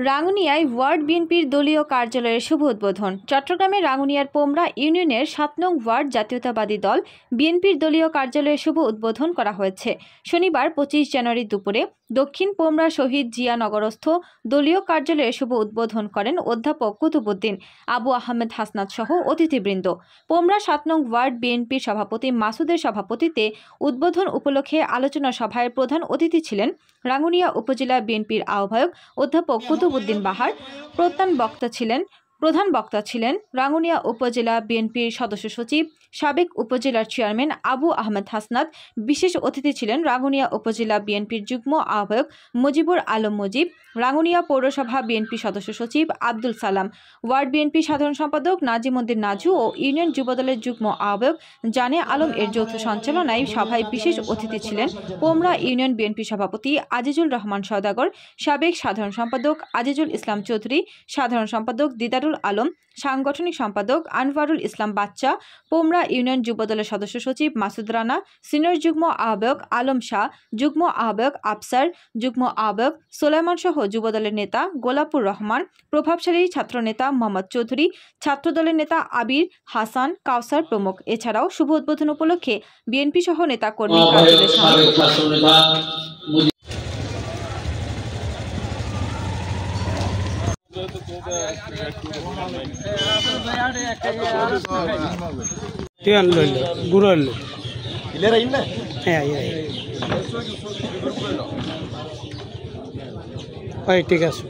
রাঙ্গুনিয়ায় word বিএনপির দলীয় কার্যালয়ের শুভ উদ্বোধন। চট্টগ্রামের রাঙ্গুনিয়ার পোমরা ইউনিয়নের ৭ নং ওয়ার্ড জাতীয়তাবাদী দল বিএনপির দলীয় কার্যালয়ের শুভ উদ্বোধন করা হয়েছে শনিবার ২৫ জানুয়ারি দুপুরে দক্ষিণ পোমরা শহীদ জিয়া নগরস্থ দলীয় কার্যালয়ের শুভ উদ্বোধন করেন অধ্যাপক কুতুবুদ্দিন, আবু আহমেদ হাসনাত সহ অতিথিবৃন্দ। পোমরা ৭ নং ওয়ার্ড বিএনপির সভাপতি মাসুদের সভাপতিত্বে উদ্বোধন উপলক্ষে আলোচনা সভায় প্রধান অতিথি ছিলেন রাঙ্গুনিয়া উপজেলা বিএনপির আহ্বায়ক অধ্যাপক কুতুবুদ্দিন বাহার। প্রধান বক্তা ছিলেন রাঙ্গুনিয়া উপজেলা বিএনপির সদস্য সচিব সাবেক উপজেলার চেয়ারম্যান আবু আহমেদ হাসনাত। বিশেষ অতিথি ছিলেন রাঙ্গুনিয়া উপজেলা বিএনপির যুগ্ম আহ্বায়ক মুজিবুর আলম মুজিব, রাঙ্গুনিয়া পৌরসভা বিএনপি সদস্য সচিব আব্দুল সালাম, ওয়ার্ড বিএনপি সাধারণ সম্পাদক নাজিমুদ্দিন নাজু ও ইউনিয়ন যুবদলের যুগ্ম আহ্বায়ক জানে আলম এর যৌথ সঞ্চালনায় সভায় বিশেষ অতিথি ছিলেন পোমরা ইউনিয়ন বিএনপি সভাপতি আজিজুল রহমান সওদাগর, সাবেক সাধারণ সম্পাদক আজিজুল ইসলাম চৌধুরী, সাধারণ সম্পাদক দিদারুল আলম, সাংগঠনিক সম্পাদক আনওয়ারুল ইসলাম বাচ্চা, পোমরা ইউনিয়ন যুবদলের সদস্য সচিব মাসুদ রানা, সিনিয়র যুগ্ম আহ্বায়ক আলম শাহ, যুগ্ম আহ্বায়ক আফসার, যুগ্ম আহ্বায়ক সোলাইমান সহ যুবদলের নেতা গোলাপুর রহমান, প্রভাবশালী ছাত্রনেতা মোহাম্মদ চৌধুরী, ছাত্রদলের নেতা আবির, হাসান, কাউসার প্রমুখ। এছাড়াও শুভ উদ্বোধন উপলক্ষে বিএনপি সহ নেতা কর্মী কার্যালয়ের সামনে ঠিক আছে।